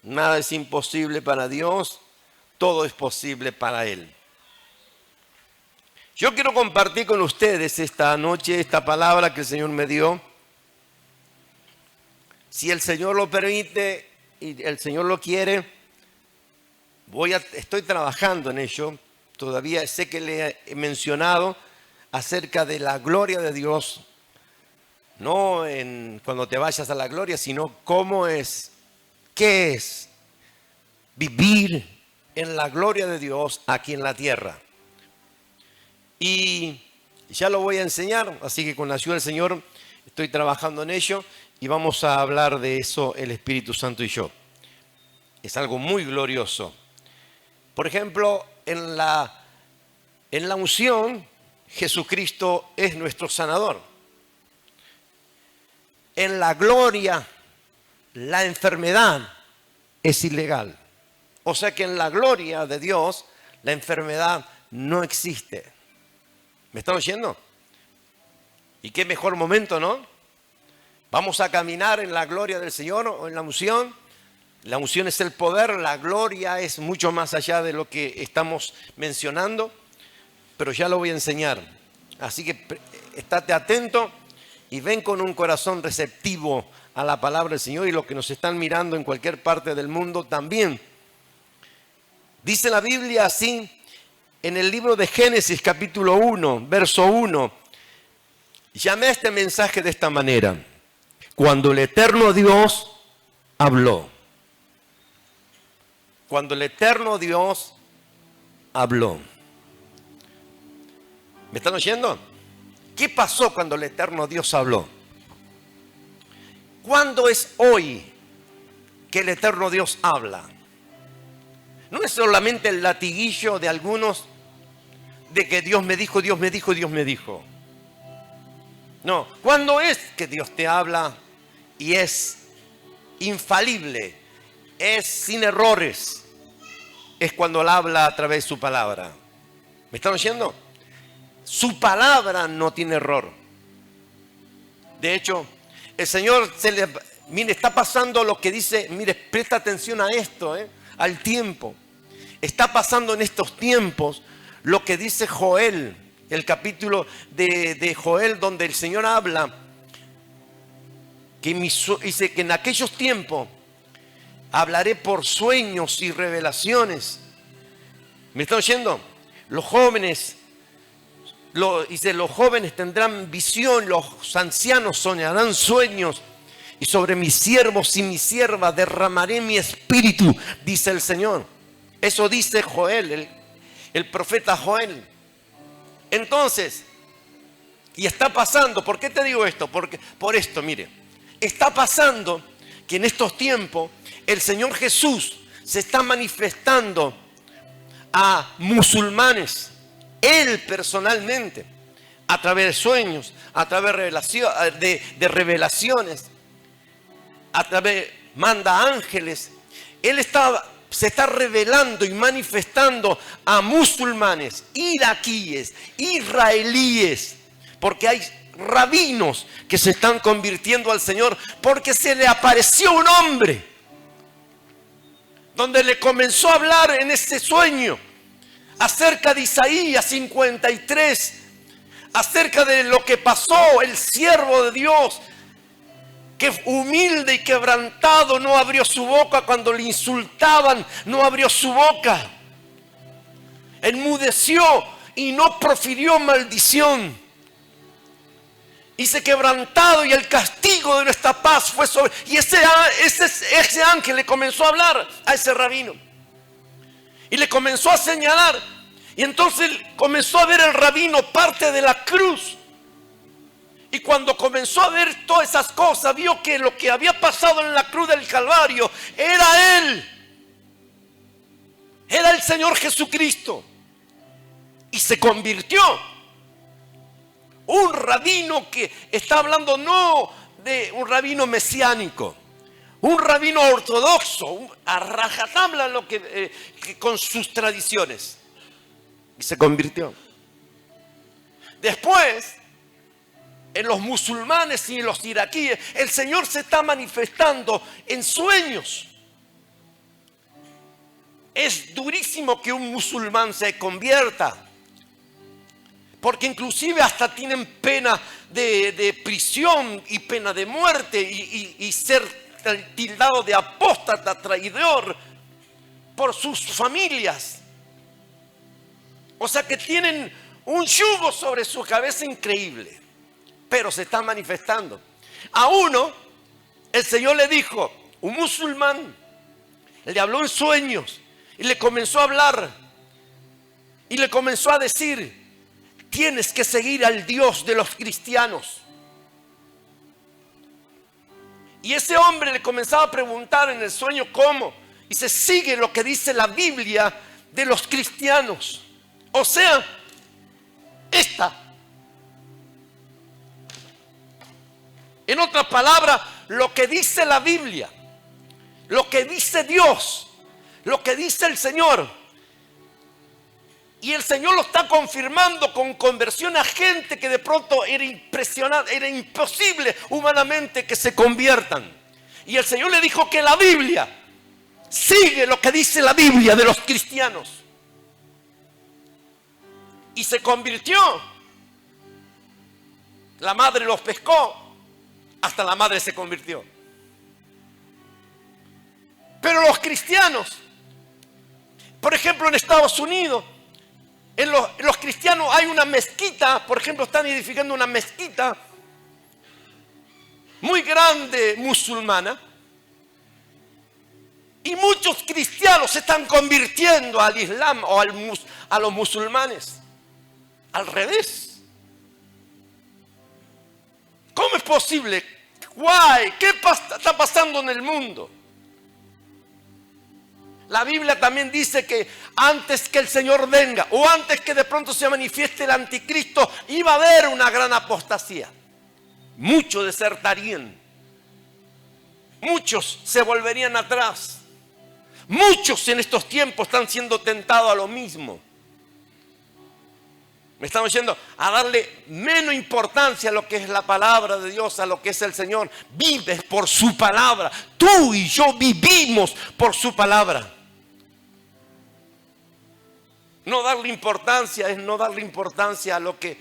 Nada es imposible para Dios, todo es posible para Él. Yo quiero compartir con ustedes esta noche esta palabra que el Señor me dio. Si el Señor lo permite y el Señor lo quiere, estoy trabajando en ello. Todavía sé que le he mencionado acerca de la gloria de Dios, no cuando te vayas a la gloria, sino qué es vivir en la gloria de Dios aquí en la tierra. Y ya lo voy a enseñar, así que con la ayuda del Señor estoy trabajando en ello y vamos a hablar de eso el Espíritu Santo y yo. Es algo muy glorioso. Por ejemplo, en la unción, Jesucristo es nuestro sanador. En la gloria, la enfermedad es ilegal. O sea que en la gloria de Dios, la enfermedad no existe. ¿Me están oyendo? ¿Y qué mejor momento, no? Vamos a caminar en la gloria del Señor o en la unción. La unción es el poder, la gloria es mucho más allá de lo que estamos mencionando, pero ya lo voy a enseñar. Así que estate atento y ven con un corazón receptivo a la palabra del Señor, y los que nos están mirando en cualquier parte del mundo también. Dice la Biblia así en el libro de Génesis capítulo 1, verso 1. Llamé a este mensaje de esta manera: cuando el eterno Dios habló. Cuando el eterno Dios habló. ¿Me están oyendo? ¿Qué pasó cuando el eterno Dios habló? ¿Cuándo es hoy que el eterno Dios habla? No es solamente el latiguillo de algunos de que Dios me dijo, Dios me dijo, Dios me dijo. No, ¿cuándo es que Dios te habla y es infalible, es sin errores? Es cuando Él habla a través de su palabra. ¿Me están oyendo? Su palabra no tiene error. De hecho, el Señor mire, está pasando lo que dice, mire, presta atención a esto, al tiempo. Está pasando en estos tiempos lo que dice Joel, el capítulo de Joel, donde el Señor habla, dice que en aquellos tiempos hablaré por sueños y revelaciones. ¿Me están oyendo? Los jóvenes tendrán visión, los ancianos soñarán sueños, y sobre mis siervos y mis siervas derramaré mi espíritu, dice el Señor. Eso dice Joel, el profeta Joel. Entonces, y está pasando, ¿por qué te digo esto? Porque por esto, mire, está pasando que en estos tiempos el Señor Jesús se está manifestando a musulmanes, Él personalmente, a través de sueños, a través de revelaciones, manda ángeles. Él se está revelando y manifestando a musulmanes, iraquíes, israelíes, porque hay rabinos que se están convirtiendo al Señor porque se le apareció un hombre donde le comenzó a hablar en ese sueño acerca de Isaías 53, acerca de lo que pasó el siervo de Dios, que humilde y quebrantado no abrió su boca cuando le insultaban, no abrió su boca, enmudeció y no profirió maldición. Hice quebrantado y el castigo de nuestra paz fue sobre. Y ese ángel le comenzó a hablar a ese rabino. Y le comenzó a señalar. Y entonces comenzó a ver el rabino parte de la cruz. Y cuando comenzó a ver todas esas cosas, vio que lo que había pasado en la cruz del Calvario era Él. Era el Señor Jesucristo. Y se convirtió. Un rabino que está hablando no de un rabino mesiánico, un rabino ortodoxo, a rajatabla con sus tradiciones. Y se convirtió. Después, en los musulmanes y en los iraquíes, el Señor se está manifestando en sueños. Es durísimo que un musulmán se convierta, porque inclusive hasta tienen pena de prisión y pena de muerte y ser tildado de apóstata, traidor por sus familias. O sea que tienen un yugo sobre su cabeza increíble, pero se está manifestando. A uno, el Señor le dijo, un musulmán, le habló en sueños y le comenzó a hablar y le comenzó a decir: tienes que seguir al Dios de los cristianos. Y ese hombre le comenzaba a preguntar en el sueño cómo. Y se sigue lo que dice la Biblia de los cristianos. O sea, en otras palabras, lo que dice la Biblia, lo que dice Dios, lo que dice el Señor. Y el Señor lo está confirmando con conversión a gente que de pronto era impresionante, era imposible humanamente que se conviertan. Y el Señor le dijo que la Biblia sigue lo que dice la Biblia de los cristianos. Y se convirtió. La madre los pescó, hasta la madre se convirtió. Pero los cristianos, por ejemplo en Estados Unidos, en los cristianos hay una mezquita, por ejemplo, están edificando una mezquita muy grande musulmana, y muchos cristianos se están convirtiendo al Islam o a los musulmanes. Al revés. ¿Cómo es posible? Guay, ¿qué está pasando en el mundo? La Biblia también dice que antes que el Señor venga o antes que de pronto se manifieste el anticristo, iba a haber una gran apostasía. Muchos desertarían. Muchos se volverían atrás. Muchos en estos tiempos están siendo tentados a lo mismo. Me estamos yendo a darle menos importancia a lo que es la palabra de Dios, a lo que es el Señor. Vives por su palabra. Tú y yo vivimos por su palabra. No darle importancia es no darle importancia a lo que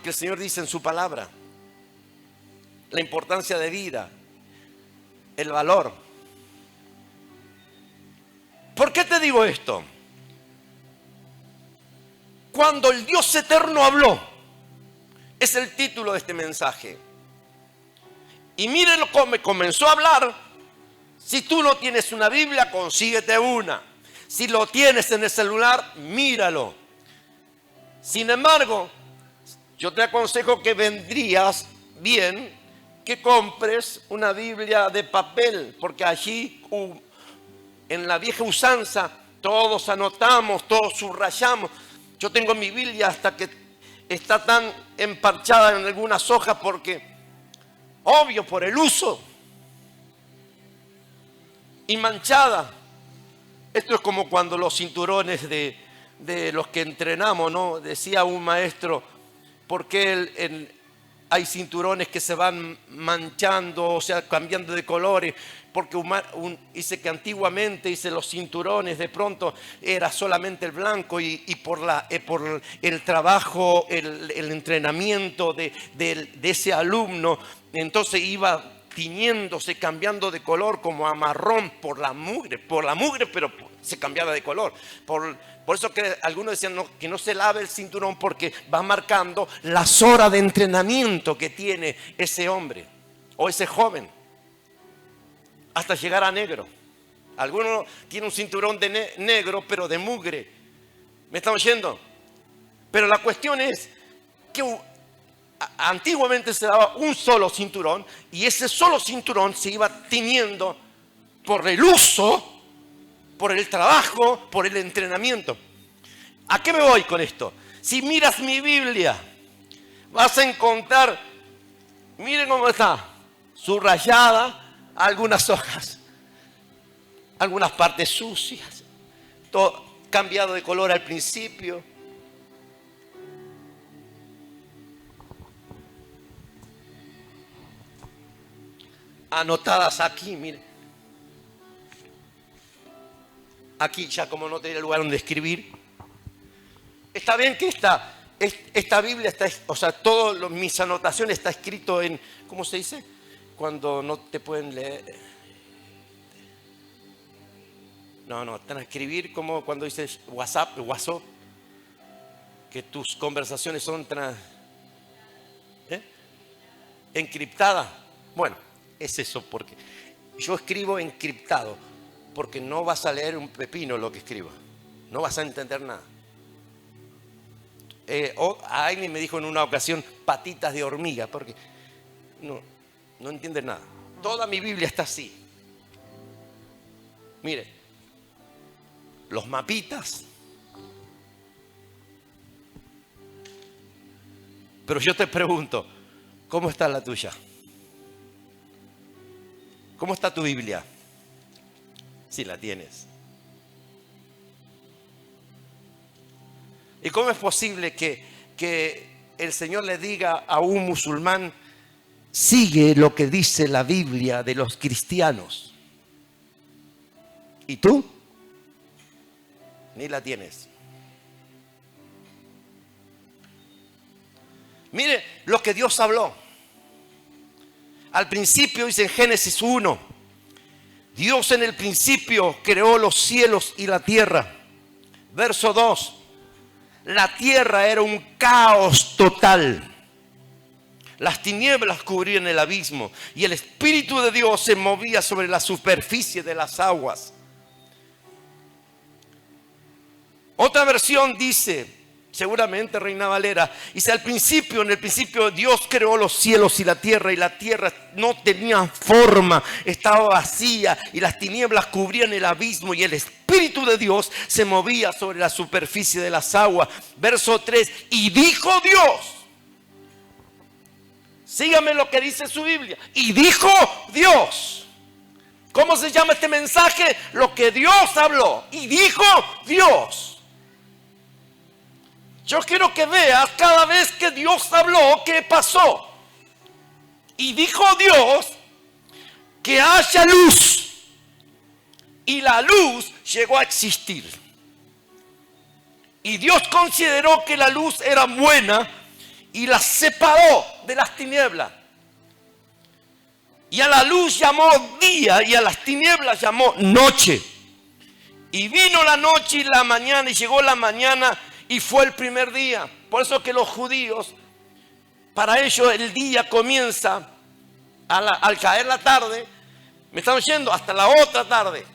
el Señor dice en su palabra. La importancia de vida, el valor. ¿Por qué te digo esto? Cuando el Dios eterno habló, es el título de este mensaje. Y mírenlo cómo comenzó a hablar. Si tú no tienes una Biblia, consíguete una. Si lo tienes en el celular, míralo. Sin embargo, yo te aconsejo que vendrías bien que compres una Biblia de papel, porque allí en la vieja usanza todos anotamos, todos subrayamos. Yo tengo mi Biblia hasta que está tan emparchada en algunas hojas porque, obvio, por el uso, y manchada. Esto es como cuando los cinturones de los que entrenamos, ¿no? Decía un maestro, ¿por qué hay cinturones que se van manchando, o sea, cambiando de colores? Porque dice que antiguamente, dice, los cinturones de pronto era solamente el blanco y por el trabajo, el entrenamiento de ese alumno, entonces iba tiñéndose, cambiando de color como a marrón por la mugre, pero se cambiaba de color. Por eso que algunos decían que no se lave el cinturón, porque va marcando las horas de entrenamiento que tiene ese hombre o ese joven hasta llegar a negro. Algunos tienen un cinturón de negro, pero de mugre. ¿Me están oyendo? Pero la cuestión es que antiguamente se daba un solo cinturón y ese solo cinturón se iba tiñendo por el uso, por el trabajo, por el entrenamiento. ¿A qué me voy con esto? Si miras mi Biblia, vas a encontrar, miren cómo está, subrayada, algunas hojas, algunas partes sucias, todo cambiado de color al principio. Anotadas aquí, miren. aquí ya como no tenía lugar donde escribir. Está bien que esta Biblia está, o sea, todas mis anotaciones está escrito en, ¿cómo se dice? Cuando no te pueden leer. No, transcribir como cuando dices WhatsApp, que tus conversaciones son encriptadas. Bueno, es eso, porque yo escribo encriptado, porque no vas a leer un pepino lo que escribo, no vas a entender nada. Alguien me dijo en una ocasión patitas de hormiga, porque no entiende nada. Toda mi Biblia está así. Mire, los mapitas. Pero yo te pregunto, ¿cómo está la tuya? ¿Cómo está tu Biblia? Si la tienes. ¿Y cómo es posible que el Señor le diga a un musulmán, sigue lo que dice la Biblia de los cristianos? ¿Y tú? Ni la tienes. Mire lo que Dios habló. Al principio dice en Génesis 1, Dios en el principio creó los cielos y la tierra. Verso 2, la tierra era un caos total. Las tinieblas cubrían el abismo y el Espíritu de Dios se movía sobre la superficie de las aguas. Otra versión dice, seguramente Reina Valera, dice en el principio Dios creó los cielos y la tierra no tenía forma, estaba vacía y las tinieblas cubrían el abismo y el Espíritu de Dios se movía sobre la superficie de las aguas. Verso 3, y dijo Dios, sígame lo que dice su Biblia, y dijo Dios. ¿Cómo se llama este mensaje? Lo que Dios habló, y dijo Dios. Yo quiero que veas cada vez que Dios habló, ¿qué pasó? Y dijo Dios que haya luz. Y la luz llegó a existir. Y Dios consideró que la luz era buena y la separó de las tinieblas. Y a la luz llamó día y a las tinieblas llamó noche. Y vino la noche y la mañana y llegó la mañana. Y fue el primer día. Por eso que los judíos, para ellos el día comienza al caer la tarde. Me están oyendo, hasta la otra tarde.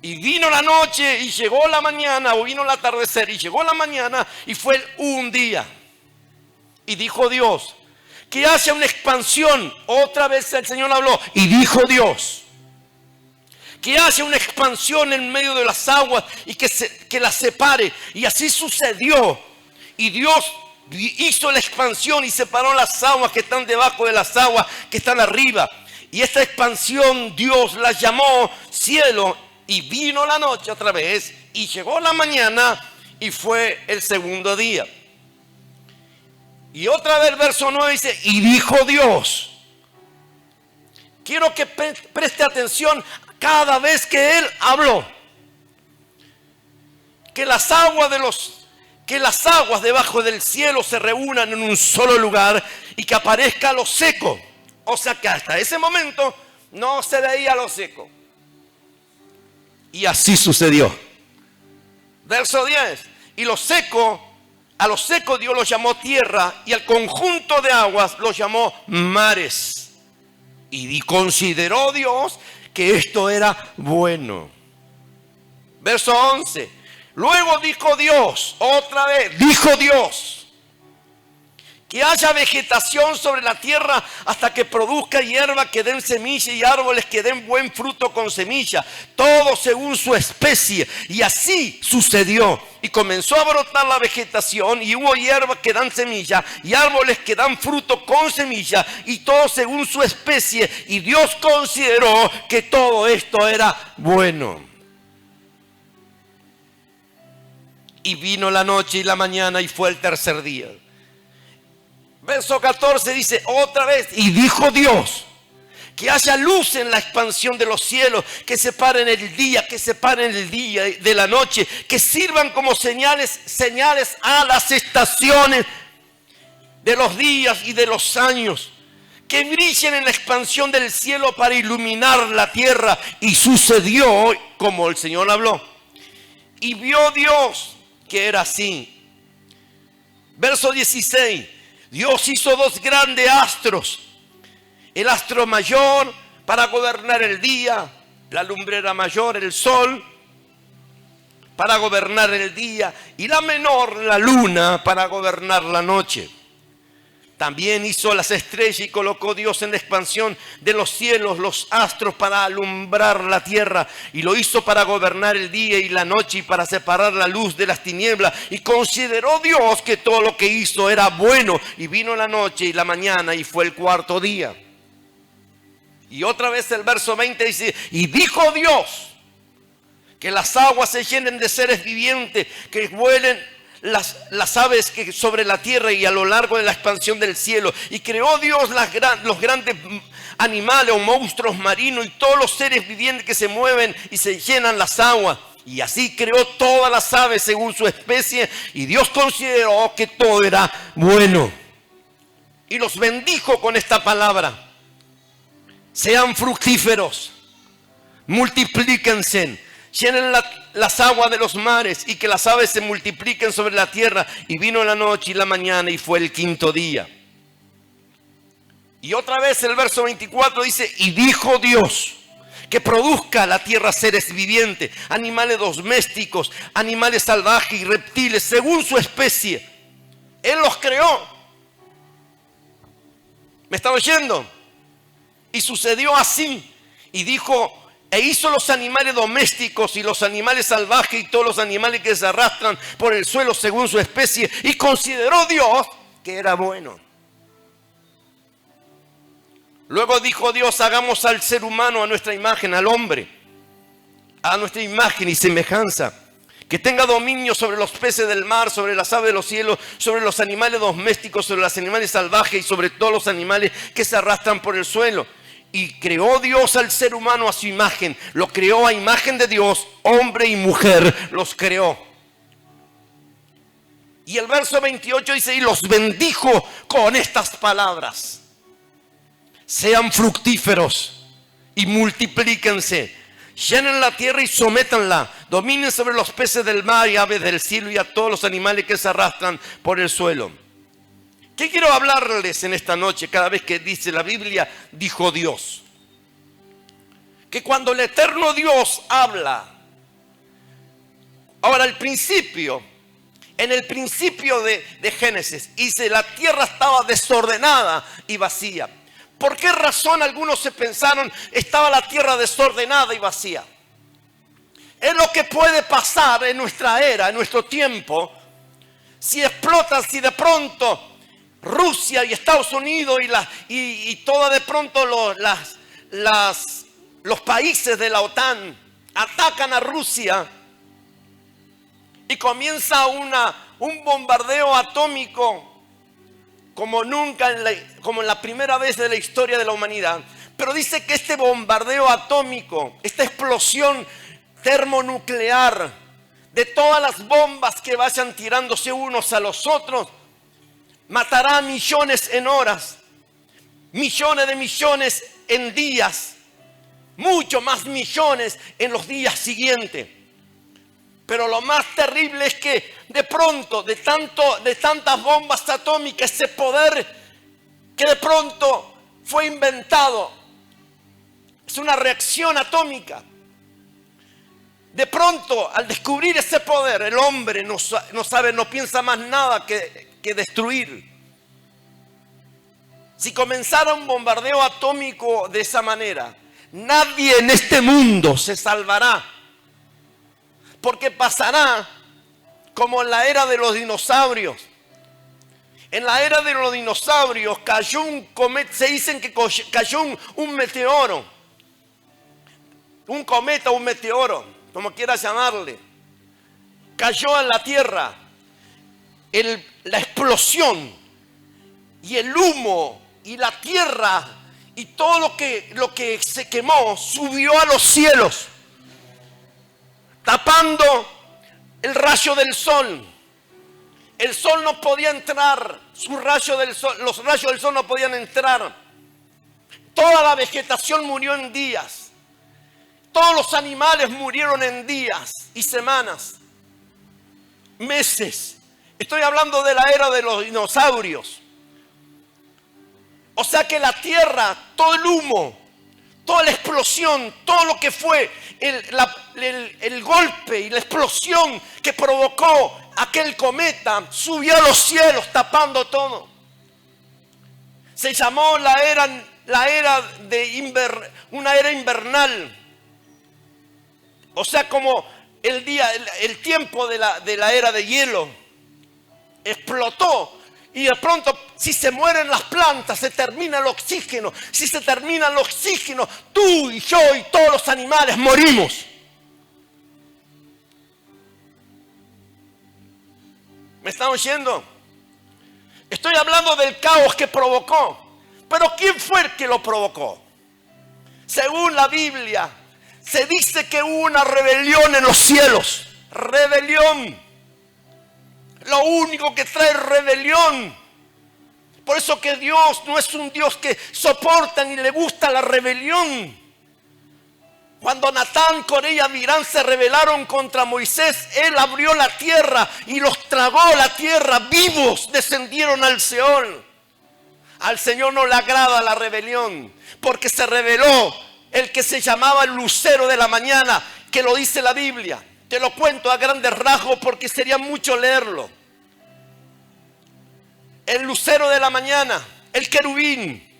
Y vino la noche y llegó la mañana, o vino el atardecer y llegó la mañana y fue un día. Y dijo Dios, que haya una expansión. Otra vez el Señor habló y dijo Dios, que haya una expansión en medio de las aguas y que las separe. Y así sucedió. Y Dios hizo la expansión y separó las aguas que están debajo de las aguas que están arriba. Y esta expansión Dios la llamó cielo. Y vino la noche otra vez y llegó la mañana y fue el segundo día. Y otra vez el verso 9 dice, y dijo Dios. Quiero que preste atención cada vez que Él habló. Que las aguas debajo del cielo se reúnan en un solo lugar y que aparezca lo seco. O sea que hasta ese momento no se veía lo seco. Y así sucedió. Verso 10. Y a lo seco Dios lo llamó tierra y al conjunto de aguas lo llamó mares. Y consideró Dios que esto era bueno. Verso 11. Luego dijo Dios, otra vez, dijo Dios, que haya vegetación sobre la tierra hasta que produzca hierba que den semilla y árboles que den buen fruto con semilla, todo según su especie. Y así sucedió. Y comenzó a brotar la vegetación y hubo hierbas que dan semilla y árboles que dan fruto con semilla y todo según su especie. Y Dios consideró que todo esto era bueno. Y vino la noche y la mañana y fue el tercer día. Verso 14 dice otra vez, y dijo Dios, Que haya luz en la expansión de los cielos, que separen el día, que separen el día de la noche, que sirvan como señales a las estaciones de los días y de los años, que brillen en la expansión del cielo para iluminar la tierra. Y sucedió como el Señor habló. Y vio Dios que era así. Verso 16. Dios hizo dos grandes astros. El astro mayor para gobernar el día, la lumbrera mayor, el sol, para gobernar el día, y la menor, la luna, para gobernar la noche. También hizo las estrellas y colocó Dios en la expansión de los cielos, los astros para alumbrar la tierra. Y lo hizo para gobernar el día y la noche y para separar la luz de las tinieblas. Y consideró Dios que todo lo que hizo era bueno. Y vino la noche y la mañana y fue el cuarto día. Y otra vez el verso 20 dice, y dijo Dios que las aguas se llenen de seres vivientes, que vuelen las aves que sobre la tierra y a lo largo de la expansión del cielo. Y creó Dios los grandes animales o monstruos marinos y todos los seres vivientes que se mueven y se llenan las aguas. Y así creó todas las aves según su especie. Y Dios consideró que todo era bueno. Y los bendijo con esta palabra. Sean fructíferos, multiplíquense, llenen las aguas de los mares y que las aves se multipliquen sobre la tierra. Y vino la noche y la mañana y fue el quinto día. Y otra vez el verso 24 dice, y dijo Dios que produzca la tierra seres vivientes, animales domésticos, animales salvajes y reptiles según su especie. Él los creó. ¿Me está oyendo? Y sucedió así. Y dijo, e hizo los animales domésticos y los animales salvajes y todos los animales que se arrastran por el suelo según su especie. Y consideró Dios que era bueno. Luego dijo Dios, hagamos al ser humano a nuestra imagen, al hombre, a nuestra imagen y semejanza, que tenga dominio sobre los peces del mar, sobre las aves de los cielos, sobre los animales domésticos, sobre los animales salvajes y sobre todos los animales que se arrastran por el suelo. Y creó Dios al ser humano a su imagen. Lo creó a imagen de Dios, hombre y mujer los creó. Y el verso 28 dice, y los bendijo con estas palabras. Sean fructíferos y multiplíquense. Llenen la tierra y sométanla. Dominen sobre los peces del mar y aves del cielo y a todos los animales que se arrastran por el suelo. ¿Qué quiero hablarles en esta noche? Cada vez que dice la Biblia, dijo Dios. Que cuando el eterno Dios habla, ahora en el principio de Génesis, dice la tierra estaba desordenada y vacía. ¿Por qué razón algunos se pensaron estaba la tierra desordenada y vacía? Es lo que puede pasar en nuestra era, en nuestro tiempo, si explota, si de pronto Rusia y Estados Unidos y todo de pronto los países de la OTAN atacan a Rusia y comienza un bombardeo atómico como nunca, como en la primera vez de la historia de la humanidad. Pero dice que este bombardeo atómico, esta explosión termonuclear de todas las bombas que vayan tirándose unos a los otros, matará a millones en horas, millones de millones en días, mucho más millones en los días siguientes. Pero lo más terrible es que de pronto, de tantas bombas atómicas, ese poder que de pronto fue inventado, es una reacción atómica. De pronto, al descubrir ese poder, el hombre no piensa más nada que destruir. Si comenzara un bombardeo atómico de esa manera, nadie en este mundo se salvará. Porque pasará como en la era de los dinosaurios. En la era de los dinosaurios cayó un cometa, se dicen que cayó un meteoro. Un cometa, un meteoro, como quieras llamarle. Cayó en la tierra. La explosión y el humo y la tierra y todo lo que se quemó subió a los cielos, tapando el rayo del sol. El sol no podía entrar, los rayos del sol no podían entrar. Toda la vegetación murió en días. Todos los animales murieron en días y semanas, meses. Estoy hablando de la era de los dinosaurios. O sea que la tierra, todo el humo, toda la explosión, todo lo que fue el golpe y la explosión que provocó aquel cometa, subió a los cielos tapando todo. Se llamó una era invernal. O sea, como el tiempo de la era de hielo explotó. Y de pronto, si se mueren las plantas, se termina el oxígeno. Si se termina el oxígeno, tú y yo y todos los animales morimos. ¿Me están oyendo? Estoy hablando del caos que provocó. Pero ¿quién fue el que lo provocó? Según la Biblia, se dice que hubo una rebelión en los cielos. Rebelión. Lo único que trae rebelión. Por eso que Dios no es un Dios que soporta ni le gusta la rebelión. Cuando Natán, Coré y Abirán se rebelaron contra Moisés, él abrió la tierra y los tragó la tierra. Vivos descendieron al Seol. Al Señor no le agrada la rebelión, porque se rebeló el que se llamaba el lucero de la mañana, que lo dice la Biblia. Te lo cuento a grandes rasgos porque sería mucho leerlo. El lucero de la mañana, el querubín,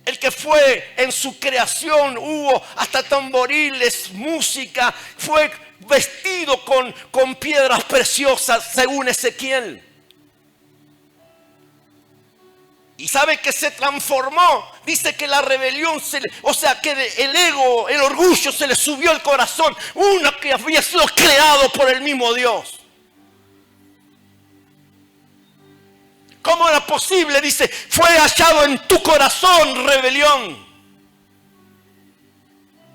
el que fue en su creación, hubo hasta tamboriles, música, fue vestido con piedras preciosas, según Ezequiel. Y sabe que se transformó. Dice que la rebelión, que el ego, el orgullo se le subió al corazón. Uno que había sido creado por el mismo Dios. ¿Cómo era posible? Dice, fue hallado en tu corazón rebelión.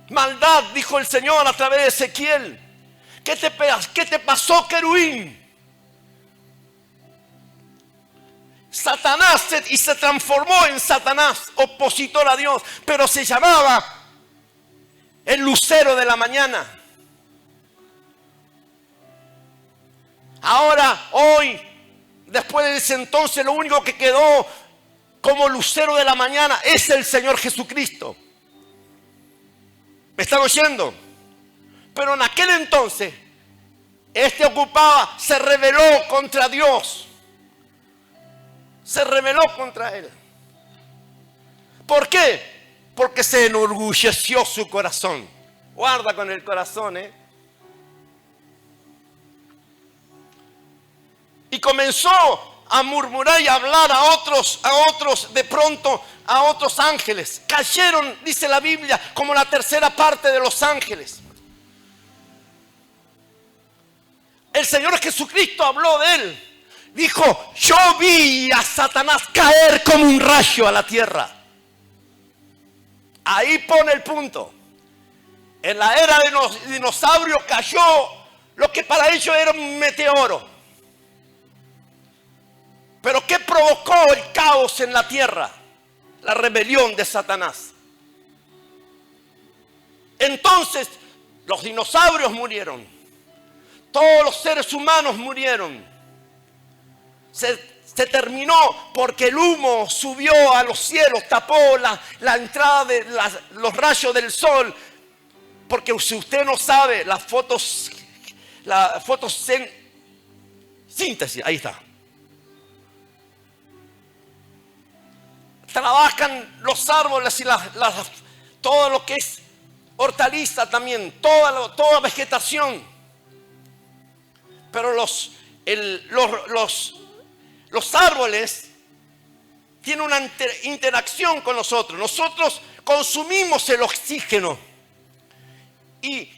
Maldad, dijo el Señor a través de Ezequiel. ¿Qué te pasó, querubín? Satanás se transformó en Satanás, opositor a Dios, pero se llamaba el lucero de la mañana. Ahora, hoy, después de ese entonces, lo único que quedó como lucero de la mañana es el Señor Jesucristo. ¿Me están oyendo? Pero en aquel entonces, se rebeló contra Dios. Se rebeló contra él. ¿Por qué? Porque se enorgulleció su corazón. Guarda con el corazón, Y comenzó a murmurar y a hablar a otros, de pronto, a otros ángeles. Cayeron, dice la Biblia, como la tercera parte de los ángeles. El Señor Jesucristo habló de él. Dijo, yo vi a Satanás caer como un rayo a la tierra. Ahí pone el punto. En la era de los dinosaurios cayó lo que para ellos era un meteoro. Pero ¿qué provocó el caos en la tierra? La rebelión de Satanás. Entonces, los dinosaurios murieron. Todos los seres humanos murieron. Se terminó porque el humo subió a los cielos, tapó la entrada de los rayos del sol. Porque si usted no sabe, la fotosíntesis, ahí está. Trabajan los árboles y todo lo que es hortaliza también, toda vegetación. Pero los árboles tienen una interacción con nosotros. Nosotros consumimos el oxígeno y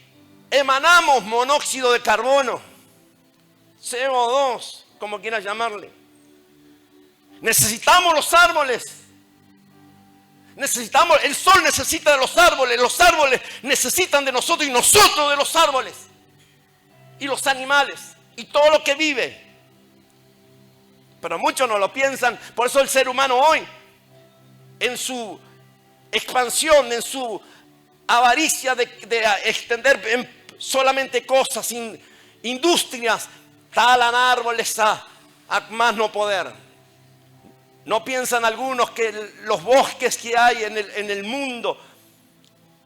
emanamos monóxido de carbono, CO2, como quieras llamarle. Necesitamos los árboles. El sol necesita de los árboles necesitan de nosotros y nosotros de los árboles. Y los animales y todo lo que vive. Pero muchos no lo piensan. Por eso el ser humano hoy, en su expansión, en su avaricia de extender solamente cosas, industrias, talan árboles a más no poder. No piensan algunos que los bosques que hay en el mundo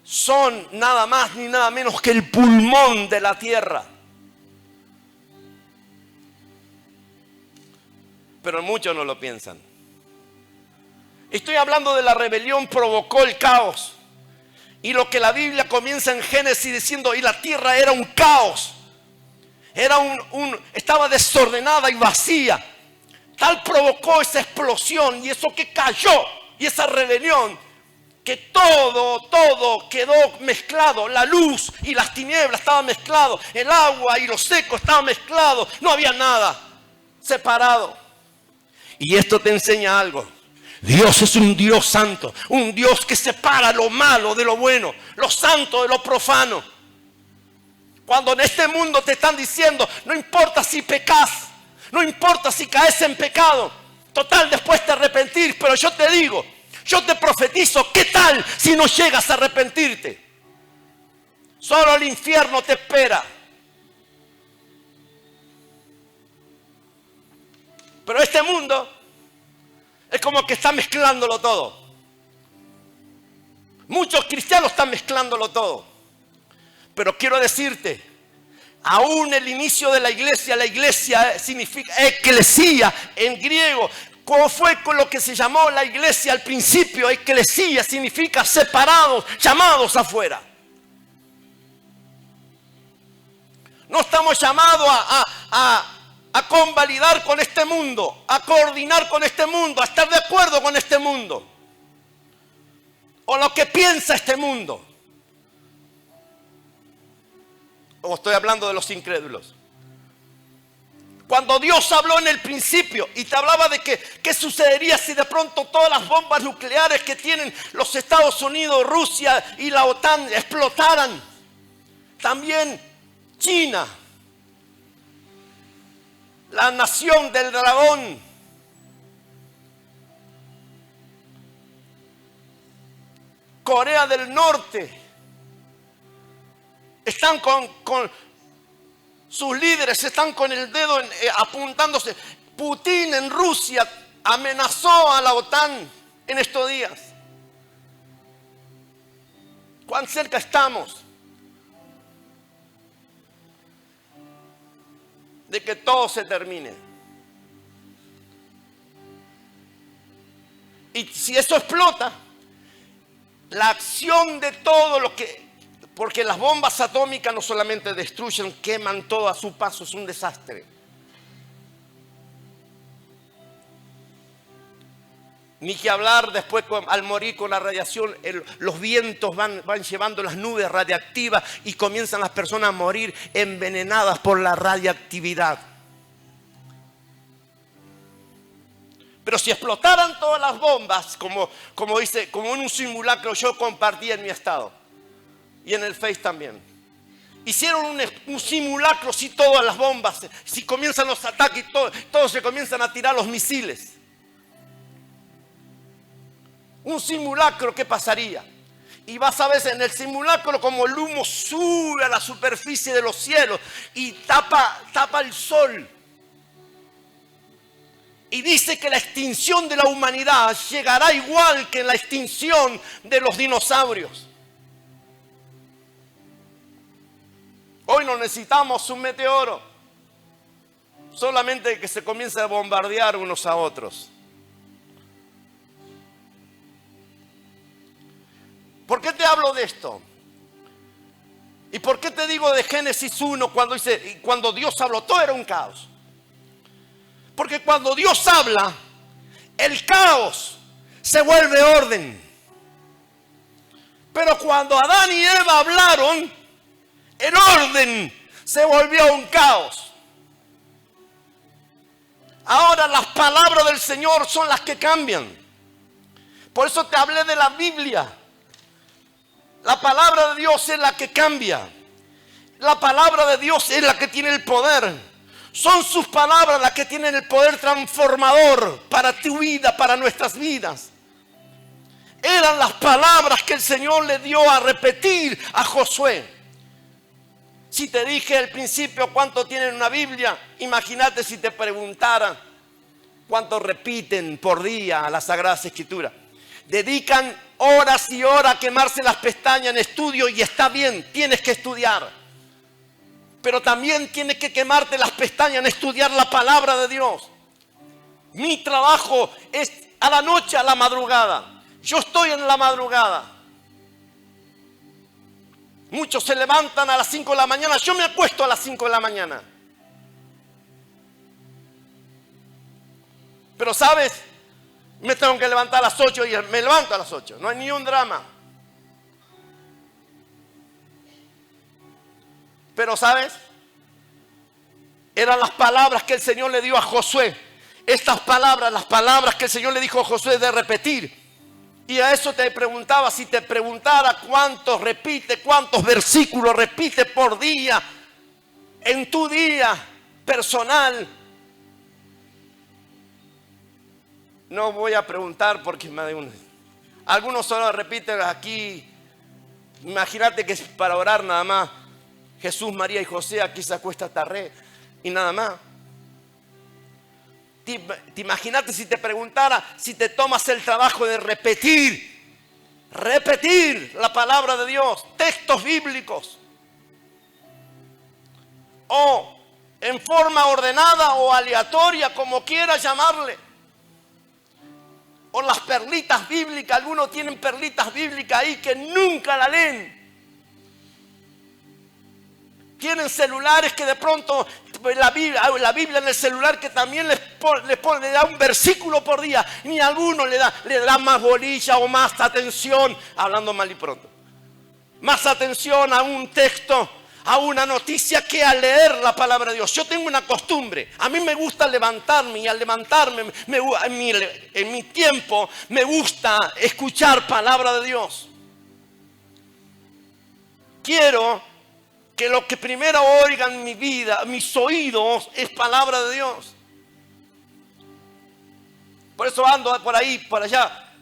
son nada más ni nada menos que el pulmón de la tierra. Pero muchos no lo piensan. Estoy hablando de la rebelión, provocó el caos. Y lo que la Biblia comienza en Génesis diciendo, y la tierra era un caos. Estaba desordenada y vacía. Tal provocó esa explosión y eso que cayó y esa rebelión, que todo quedó mezclado. La luz y las tinieblas estaban mezclados. El agua y lo seco estaban mezclados. No había nada separado. Y esto te enseña algo. Dios es un Dios santo, un Dios que separa lo malo de lo bueno, lo santo de lo profano. Cuando en este mundo te están diciendo, no importa si pecas, no importa si caes en pecado, total después te arrepentir, pero yo te digo, yo te profetizo, ¿qué tal si no llegas a arrepentirte? Solo el infierno te espera. Pero este mundo es como que está mezclándolo todo. Muchos cristianos están mezclándolo todo. Pero quiero decirte, aún el inicio de la iglesia significa eclesía en griego. ¿Cómo fue con lo que se llamó la iglesia al principio? Eclesía significa separados, llamados afuera. No estamos llamados a convalidar con este mundo, a coordinar con este mundo, a estar de acuerdo con este mundo o lo que piensa este mundo. O estoy hablando de los incrédulos. Cuando Dios habló en el principio y te hablaba de que qué sucedería si de pronto todas las bombas nucleares que tienen los Estados Unidos, Rusia y la OTAN explotaran, también China, la nación del dragón, Corea del Norte, están con sus líderes, están con el dedo apuntándose. Putin en Rusia amenazó a la OTAN en estos días. ¿Cuán cerca estamos de que todo se termine? Y si eso explota, la acción de todo lo que... Porque las bombas atómicas no solamente destruyen, queman todo a su paso, es un desastre. Ni que hablar después al morir con la radiación, los vientos van llevando las nubes radiactivas y comienzan las personas a morir envenenadas por la radiactividad. Pero si explotaran todas las bombas, como en un simulacro, yo compartí en mi estado y en el Face también. Hicieron un simulacro, si todas las bombas, si comienzan los ataques, todos se comienzan a tirar los misiles. Un simulacro, ¿qué pasaría? Y vas a ver en el simulacro como el humo sube a la superficie de los cielos y tapa el sol. Y dice que la extinción de la humanidad llegará igual que la extinción de los dinosaurios. Hoy no necesitamos un meteoro, solamente que se comience a bombardear unos a otros. ¿Por qué te hablo de esto? ¿Y por qué te digo de Génesis 1 cuando Dios habló? Todo era un caos. Porque cuando Dios habla, el caos se vuelve orden. Pero cuando Adán y Eva hablaron, el orden se volvió un caos. Ahora las palabras del Señor son las que cambian. Por eso te hablé de la Biblia. La palabra de Dios es la que cambia. La palabra de Dios es la que tiene el poder. Son sus palabras las que tienen el poder transformador para tu vida, para nuestras vidas. Eran las palabras que el Señor le dio a repetir a Josué. Si te dije al principio cuánto tienen una Biblia, imagínate si te preguntara cuánto repiten por día las Sagradas Escrituras. Dedican horas y horas a quemarse las pestañas en estudio y está bien, tienes que estudiar. Pero también tienes que quemarte las pestañas en estudiar la palabra de Dios. Mi trabajo es a la noche, a la madrugada. Yo estoy en la madrugada. Muchos se levantan a las 5 de la mañana. Yo me acuesto a las 5 de la mañana. Pero ¿sabes? Me tengo que levantar a las 8 y me levanto a las 8. No hay ni un drama. Pero ¿sabes? Eran las palabras que el Señor le dio a Josué. Estas palabras, las palabras que el Señor le dijo a Josué de repetir. Y a eso te preguntaba, si te preguntara cuántos repite, cuántos versículos repite por día, en tu día personal. No voy a preguntar porque algunos solo repiten aquí. Imagínate que es para orar nada más. Jesús, María y José, aquí se acuesta Tarré y nada más. Te imagínate si te preguntara si te tomas el trabajo de repetir la palabra de Dios, textos bíblicos, o en forma ordenada o aleatoria, como quieras llamarle, o las perlitas bíblicas. Algunos tienen perlitas bíblicas ahí que nunca la leen. Tienen celulares que de pronto la Biblia en el celular que también le da un versículo por día. Ni a alguno le da más bolilla o más atención, hablando mal y pronto, más atención a un texto, a una noticia, que a leer la palabra de Dios. Yo tengo una costumbre. A mí me gusta levantarme, y al levantarme en mi tiempo me gusta escuchar palabra de Dios. Quiero que lo que primero oigan mi vida, mis oídos, es palabra de Dios. Por eso ando por ahí, por allá,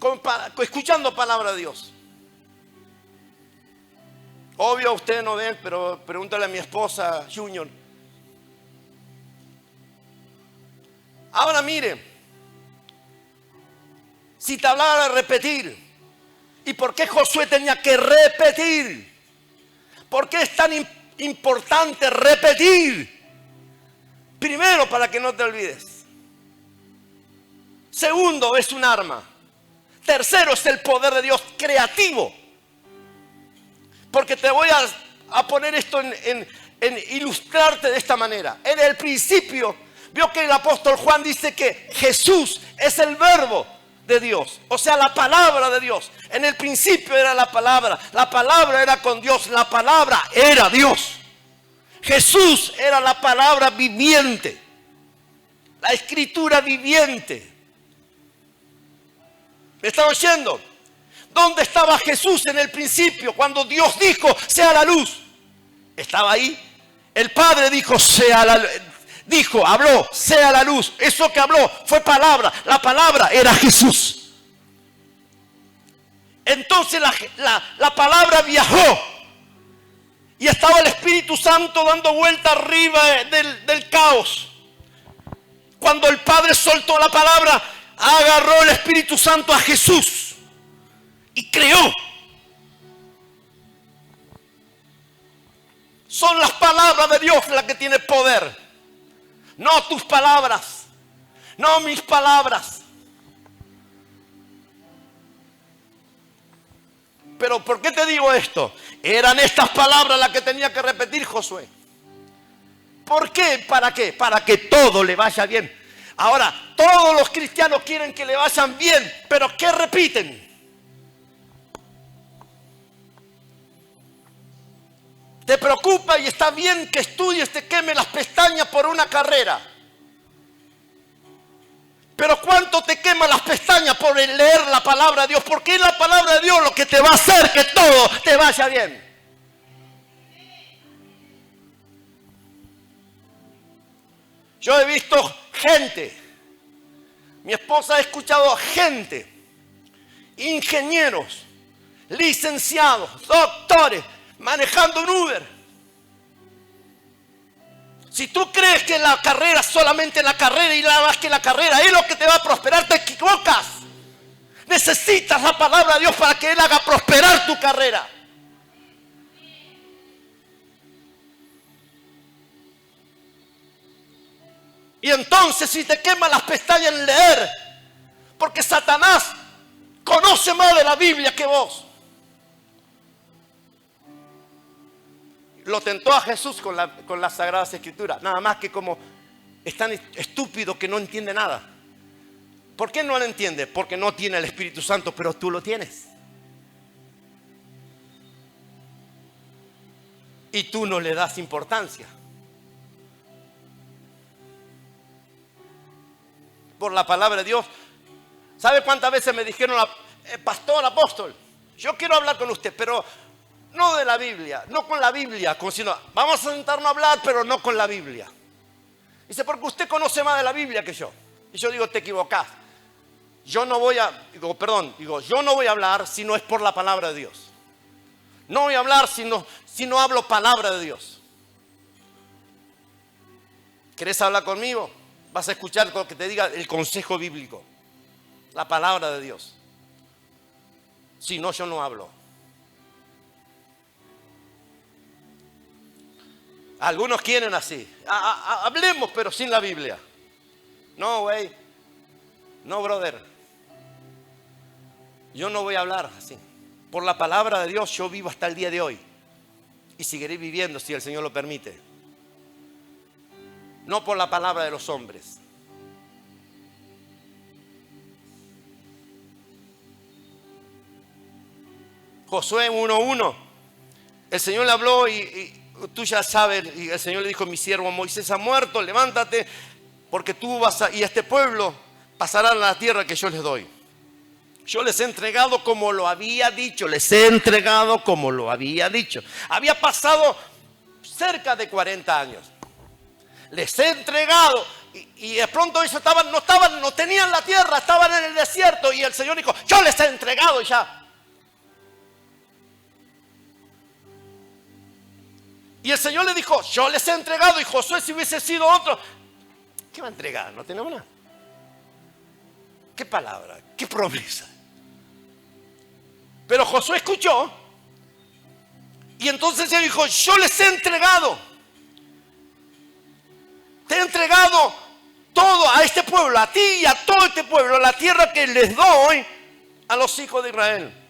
escuchando palabra de Dios. Obvio ustedes no ven, pero pregúntale a mi esposa Junior. Ahora mire, si te hablara de repetir, ¿y por qué Josué tenía que repetir? ¿Por qué es tan importante repetir? Primero, para que no te olvides. Segundo, es un arma. Tercero, es el poder de Dios creativo. Porque te voy a poner esto en ilustrarte de esta manera. En el principio, vio que el apóstol Juan dice que Jesús es el verbo de Dios, o sea, la palabra de Dios. En el principio era la palabra era con Dios, la palabra era Dios. Jesús era la palabra viviente, la escritura viviente. ¿Me están oyendo? ¿Dónde estaba Jesús en el principio cuando Dios dijo sea la luz? Estaba ahí. El Padre dijo habló, sea la luz. Eso que habló fue palabra. La palabra era Jesús. Entonces la palabra viajó. Y estaba el Espíritu Santo dando vuelta arriba del caos. Cuando el Padre soltó la palabra, agarró el Espíritu Santo a Jesús y creó. Son las palabras de Dios las que tienen poder. No tus palabras, no mis palabras. Pero ¿por qué te digo esto? Eran estas palabras las que tenía que repetir Josué. ¿Por qué? ¿Para qué? Para que todo le vaya bien. Ahora, todos los cristianos quieren que le vayan bien, pero ¿qué repiten? Te preocupa y está bien que estudies, te queme las pestañas por una carrera. Pero ¿cuánto te queman las pestañas por leer la palabra de Dios? Porque es la palabra de Dios lo que te va a hacer que todo te vaya bien. Yo he visto gente, mi esposa ha escuchado gente, ingenieros, licenciados, doctores, manejando un Uber. Si tú crees que la carrera, solamente la carrera y nada más que la carrera es lo que te va a prosperar, te equivocas. Necesitas la palabra de Dios para que Él haga prosperar tu carrera. Y entonces si te queman las pestañas en leer, porque Satanás conoce más de la Biblia que vos. Lo tentó a Jesús con las Sagradas Escrituras, nada más que como es tan estúpido que no entiende nada. ¿Por qué no lo entiende? Porque no tiene el Espíritu Santo, pero tú lo tienes. Y tú no le das importancia. Por la palabra de Dios. ¿Sabe cuántas veces me dijeron, pastor, apóstol, yo quiero hablar con usted, pero no de la Biblia, no con la Biblia, sino vamos a sentarnos a hablar, pero no con la Biblia? Dice, porque usted conoce más de la Biblia que yo. Y yo digo, te equivocás. Yo no voy a hablar si no es por la palabra de Dios. No voy a hablar si no hablo palabra de Dios. ¿Querés hablar conmigo? Vas a escuchar lo que te diga el consejo bíblico, la palabra de Dios. Si no, yo no hablo. Algunos quieren así. Hablemos, pero sin la Biblia. No, güey. No, brother. Yo no voy a hablar así. Por la palabra de Dios yo vivo hasta el día de hoy. Y seguiré viviendo si el Señor lo permite. No por la palabra de los hombres. Josué 1:1. El Señor le habló y tú ya sabes, y el Señor le dijo, mi siervo Moisés ha muerto, levántate, porque tú y este pueblo pasarán a la tierra que yo les doy. Yo les he entregado como lo había dicho, Había pasado cerca de 40 años. Les he entregado y de pronto ellos no tenían la tierra, estaban en el desierto y el Señor dijo, yo les he entregado ya. Y el Señor le dijo, yo les he entregado. Y Josué, si hubiese sido otro, ¿qué va a entregar? No tenemos nada. ¿Qué palabra? ¿Qué promesa? Pero Josué escuchó. Y entonces él dijo, yo les he entregado. Te he entregado todo a este pueblo, a ti y a todo este pueblo, la tierra que les doy a los hijos de Israel.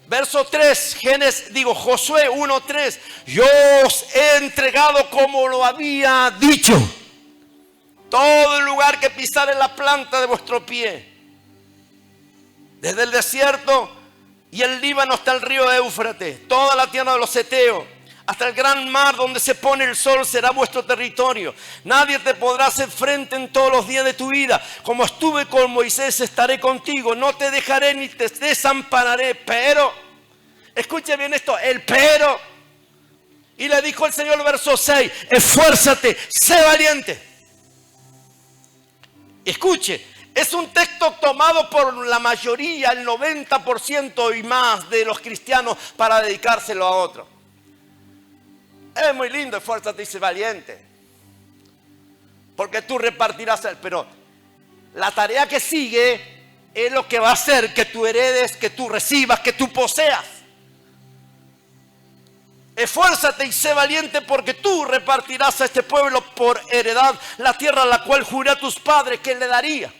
Verso 3, Josué 1:3. Yo os he entregado como lo había dicho. Todo el lugar que pisare la planta de vuestro pie. Desde el desierto y el Líbano hasta el río Éufrates. Toda la tierra de los heteos. Hasta el gran mar donde se pone el sol será vuestro territorio. Nadie te podrá hacer frente en todos los días de tu vida. Como estuve con Moisés, estaré contigo. No te dejaré ni te desampararé. Pero, escuche bien esto, pero. Y le dijo el Señor, verso 6, esfuérzate, sé valiente. Escuche, es un texto tomado por la mayoría, el 90% y más de los cristianos para dedicárselo a otro. Es muy lindo, esfuérzate y sé valiente. Porque tú repartirás, pero la tarea que sigue es lo que va a hacer que tú heredes, que tú recibas, que tú poseas. Esfuérzate y sé valiente porque tú repartirás a este pueblo por heredad la tierra a la cual juré a tus padres que le daría.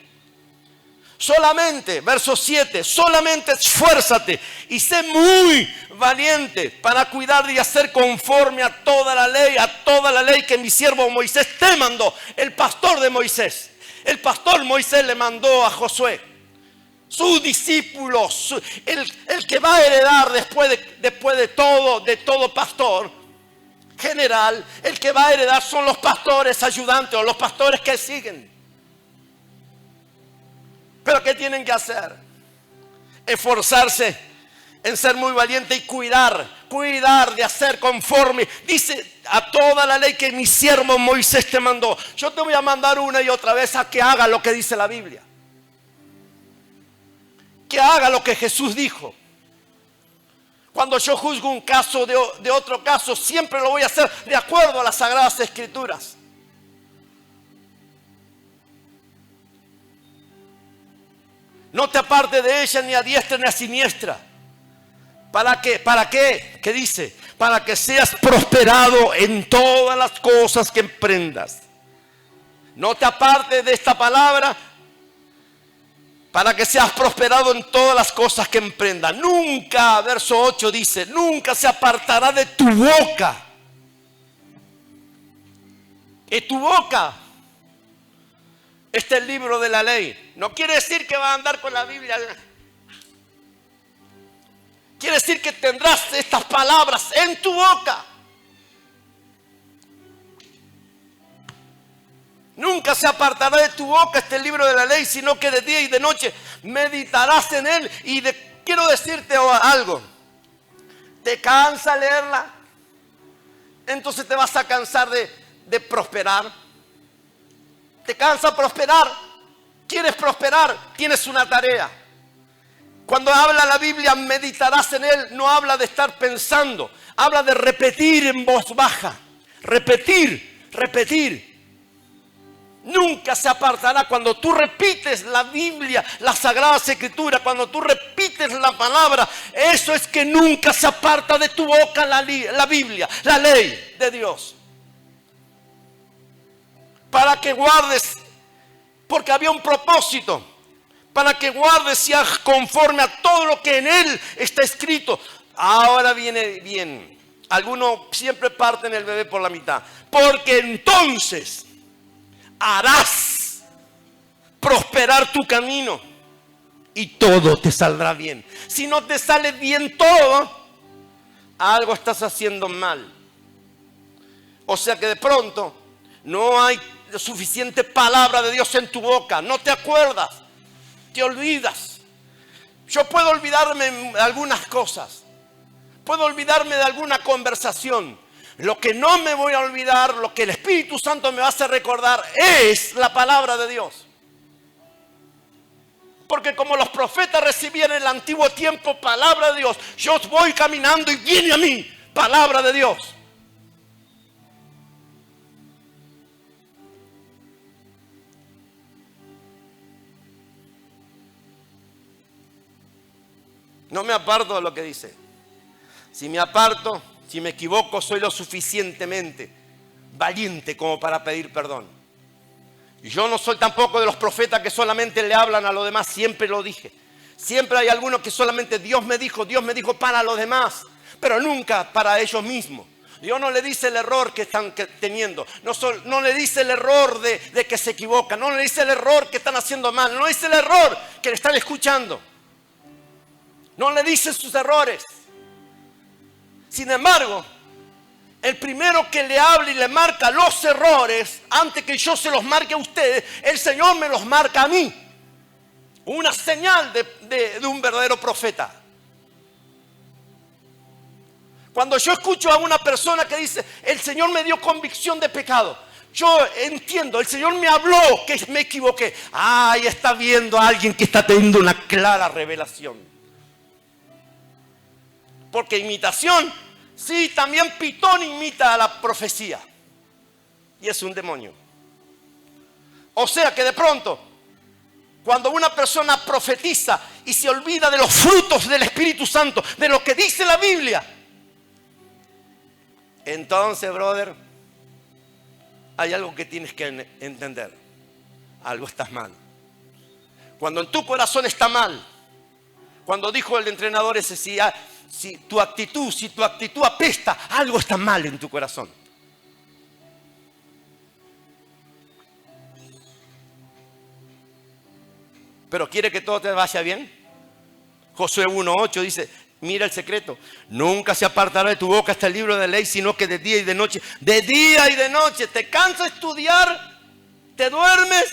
Solamente, verso 7, solamente esfuérzate y sé muy valiente para cuidar y hacer conforme a toda la ley que mi siervo Moisés te mandó. El pastor de Moisés, el pastor Moisés le mandó a Josué. Sus discípulos, el que va a heredar después de todo pastor general, el que va a heredar son los pastores ayudantes o los pastores que siguen. Pero ¿qué tienen que hacer? Esforzarse en ser muy valiente y cuidar de hacer conforme. Dice a toda la ley que mi siervo Moisés te mandó. Yo te voy a mandar una y otra vez a que haga lo que dice la Biblia. Que haga lo que Jesús dijo. Cuando yo juzgo un caso de otro caso, siempre lo voy a hacer de acuerdo a las Sagradas Escrituras. No te apartes de ella ni a diestra ni a siniestra. ¿Para qué? ¿Para qué? ¿Qué dice? Para que seas prosperado en todas las cosas que emprendas. No te apartes de esta palabra. Para que seas prosperado en todas las cosas que emprendas. Nunca, verso 8 dice, nunca se apartará de tu boca. En tu boca está el libro de la ley. No quiere decir que va a andar con la Biblia. Quiere decir que tendrás estas palabras en tu boca. Nunca se apartará de tu boca este libro de la ley, sino que de día y de noche meditarás en él. Y quiero decirte algo. ¿Te cansa leerla? Entonces te vas a cansar de prosperar. ¿Te cansa prosperar? ¿Quieres prosperar? Tienes una tarea. Cuando habla la Biblia, meditarás en él, no habla de estar pensando. Habla de repetir en voz baja. Repetir. Nunca se apartará. Cuando tú repites la Biblia, las Sagradas Escrituras, cuando tú repites la palabra, eso es que nunca se aparta de tu boca la Biblia, la ley de Dios. Para que guardes, porque había un propósito, para que guardes y hagas conforme a todo lo que en él está escrito. Ahora viene bien. Algunos siempre parten el bebé por la mitad. Porque entonces harás prosperar tu camino y todo te saldrá bien. Si no te sale bien todo, algo estás haciendo mal. O sea que de pronto no hay suficiente palabra de Dios en tu boca. No te acuerdas, te olvidas. Yo puedo olvidarme de algunas cosas, puedo olvidarme de alguna conversación. Lo que no me voy a olvidar, lo que el Espíritu Santo me va a hacer recordar, es la palabra de Dios. Porque como los profetas recibían en el antiguo tiempo palabra de Dios, yo voy caminando y viene a mí palabra de Dios. No me aparto de lo que dice. Si me aparto, si me equivoco, soy lo suficientemente valiente como para pedir perdón. Yo no soy tampoco de los profetas que solamente le hablan a los demás. Siempre lo dije. Siempre hay algunos que solamente Dios me dijo para los demás, pero nunca para ellos mismos. Dios no le dice el error que están teniendo. No le dice el error de que se equivocan. No le dice el error que están haciendo mal. No le dice el error que le están escuchando. No le dice sus errores. Sin embargo, el primero que le habla y le marca los errores, antes que yo se los marque a ustedes, el Señor me los marca a mí. Una señal de un verdadero profeta. Cuando yo escucho a una persona que dice, el Señor me dio convicción de pecado, yo entiendo, el Señor me habló que me equivoqué. Ahí está viendo a alguien que está teniendo una clara revelación. Porque imitación, sí, también Pitón imita a la profecía. Y es un demonio. O sea que de pronto, cuando una persona profetiza y se olvida de los frutos del Espíritu Santo, de lo que dice la Biblia, entonces, brother, hay algo que tienes que entender. Algo está mal. Cuando en tu corazón está mal, cuando dijo el entrenador ese, si tu actitud apesta, algo está mal en tu corazón. Pero quiere que todo te vaya bien. Josué 1:8 dice, mira el secreto, nunca se apartará de tu boca este libro de ley, sino que de día y de noche, te cansas de estudiar, te duermes,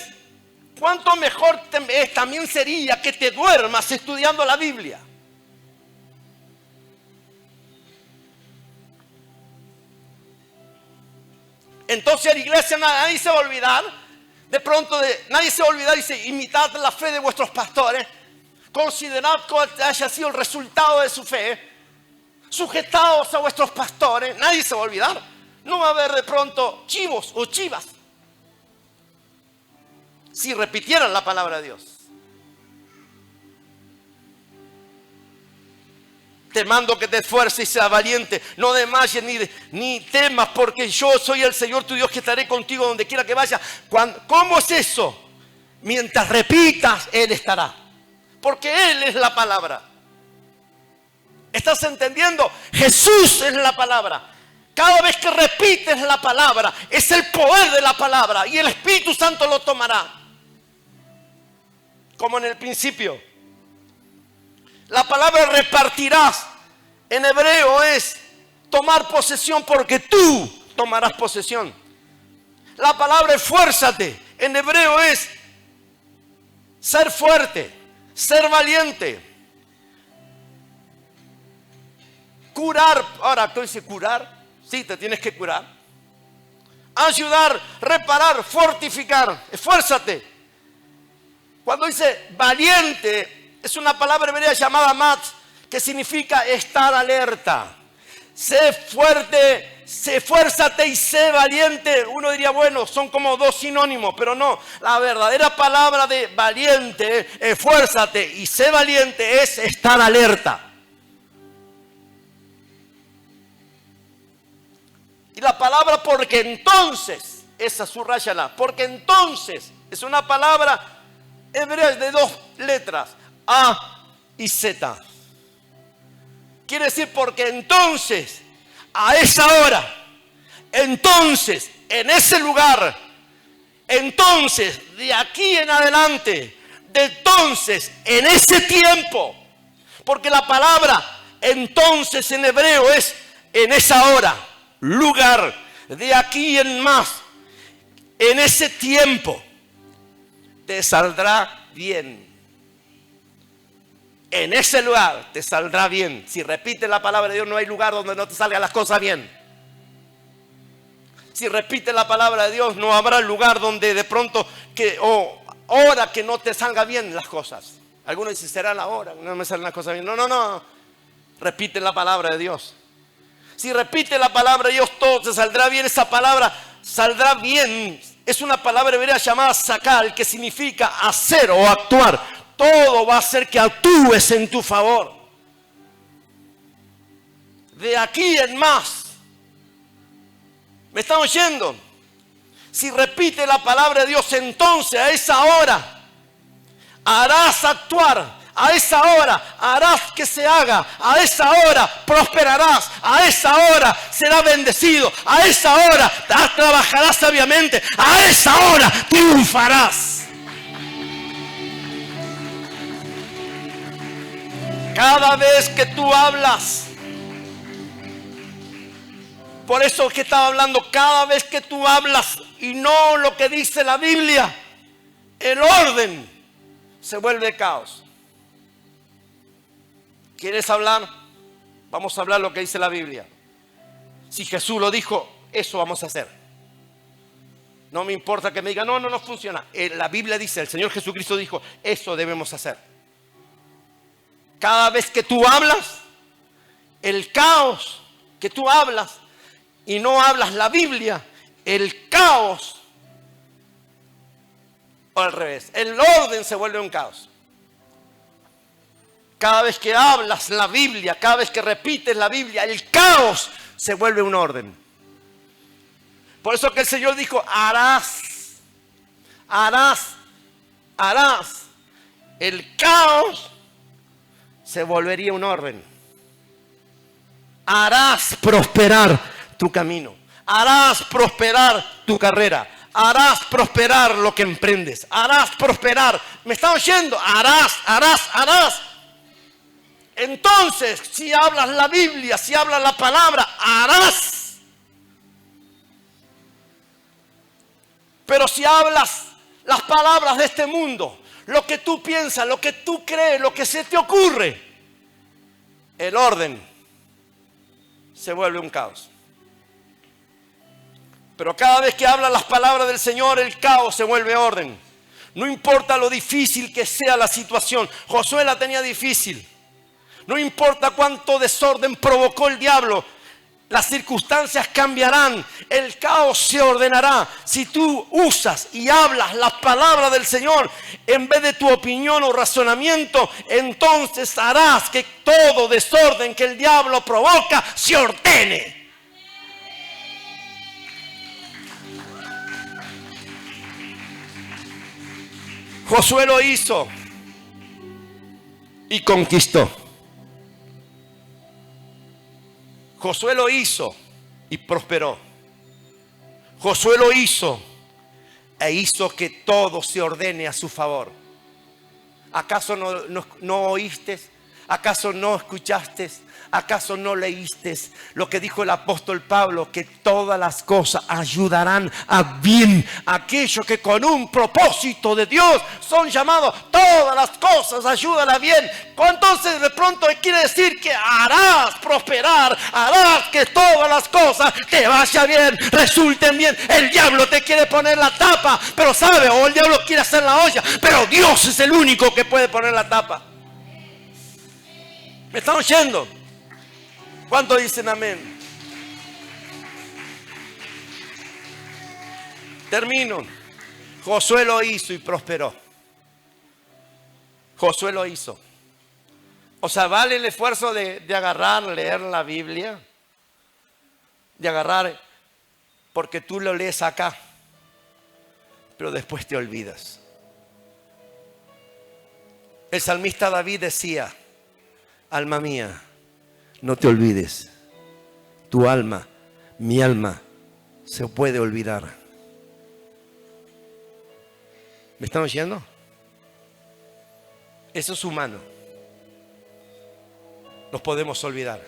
¿Cuánto mejor también sería que te duermas estudiando la Biblia? Entonces la iglesia nadie se va a olvidar. De pronto nadie se va a olvidar y dice: imitad la fe de vuestros pastores. Considerad cuál haya sido el resultado de su fe. Sujetaos a vuestros pastores. Nadie se va a olvidar. No va a haber de pronto chivos o chivas si repitieran la palabra de Dios. Te mando que te esfuerces y seas valiente. No desmayes ni temas, porque yo soy el Señor tu Dios, que estaré contigo donde quiera que vayas. ¿Cómo es eso? Mientras repitas, Él estará. Porque Él es la palabra. ¿Estás entendiendo? Jesús es la palabra. Cada vez que repites la palabra, es el poder de la palabra. Y el Espíritu Santo lo tomará. Como en el principio. La palabra repartirás en hebreo es tomar posesión, porque tú tomarás posesión. La palabra esfuérzate en hebreo es ser fuerte, ser valiente. Curar, ahora tú dices curar, sí, te tienes que curar. Ayudar, reparar, fortificar, esfuérzate. Cuando dice valiente, es una palabra hebrea llamada mat, que significa estar alerta. Sé fuerte, sé esfuérzate y sé valiente. Uno diría, bueno, son como dos sinónimos, pero no. La verdadera palabra de valiente, esfuérzate y sé valiente, es estar alerta. Y la palabra porque entonces, esa subráyala, porque entonces, es una palabra hebrea de dos letras. A y Z. Quiere decir porque entonces, a esa hora, entonces, en ese lugar, entonces, de aquí en adelante, de entonces, en ese tiempo. Porque la palabra entonces en hebreo es en esa hora, lugar, de aquí en más, en ese tiempo, te saldrá bien. En ese lugar te saldrá bien. Si repites la palabra de Dios, no hay lugar donde no te salgan las cosas bien. Si repites la palabra de Dios, no habrá lugar donde de pronto hora que no te salga bien las cosas. Algunos dicen, será la hora, no me salen las cosas bien. No. Repite la palabra de Dios. Si repite la palabra de Dios, todo te saldrá bien. Esa palabra saldrá bien es una palabra hebrea llamada sakal, que significa hacer o actuar. Todo va a hacer que actúes en tu favor. De aquí en más. ¿Me están oyendo? Si repite la palabra de Dios, entonces a esa hora harás actuar. A esa hora harás que se haga. A esa hora prosperarás. A esa hora serás bendecido. A esa hora trabajarás sabiamente. A esa hora triunfarás. Cada vez que tú hablas, por eso que estaba hablando, cada vez que tú hablas y no lo que dice la Biblia, el orden se vuelve caos. ¿Quieres hablar? Vamos a hablar lo que dice la Biblia. Si Jesús lo dijo, eso vamos a hacer. No me importa que me digan, no funciona. La Biblia dice, el Señor Jesucristo dijo, eso debemos hacer. Cada vez que tú hablas, el caos que tú hablas y no hablas la Biblia, el caos, o al revés, el orden se vuelve un caos. Cada vez que hablas la Biblia, cada vez que repites la Biblia, el caos se vuelve un orden. Por eso que el Señor dijo, harás. El caos se volvería un orden. Harás prosperar tu camino. Harás prosperar tu carrera. Harás prosperar lo que emprendes. Harás prosperar. ¿Me está oyendo? Harás. Entonces, si hablas la Biblia, si hablas la palabra, harás. Pero si hablas las palabras de este mundo, lo que tú piensas, lo que tú crees, lo que se te ocurre, el orden se vuelve un caos. Pero cada vez que hablan las palabras del Señor, el caos se vuelve orden. No importa lo difícil que sea la situación. Josué la tenía difícil. No importa cuánto desorden provocó el diablo. Las circunstancias cambiarán. El caos se ordenará. Si tú usas y hablas las palabras del Señor en vez de tu opinión o razonamiento, entonces harás que todo desorden que el diablo provoca se ordene. Josué lo hizo y conquistó. Josué lo hizo y prosperó. Josué lo hizo e hizo que todo se ordene a su favor. ¿Acaso no oíste? ¿Acaso no escuchaste? ¿Acaso no leíste lo que dijo el apóstol Pablo? Que todas las cosas ayudarán a bien a aquellos que con un propósito de Dios son llamados. Todas las cosas ayudan a bien. Entonces de pronto quiere decir que harás prosperar, harás que todas las cosas te vayan bien, resulten bien. El diablo te quiere poner la tapa, pero sabe, o el diablo quiere hacer la olla, pero Dios es el único que puede poner la tapa. ¿Me están oyendo? ¿Cuántos dicen amén? Termino. Josué lo hizo y prosperó. Josué lo hizo. O sea, vale el esfuerzo de agarrar, leer la Biblia, de agarrar, porque tú lo lees acá, pero después te olvidas. El salmista David decía: alma mía, no te olvides. Tu alma, mi alma, se puede olvidar. ¿Me están oyendo? Eso es humano. Nos podemos olvidar.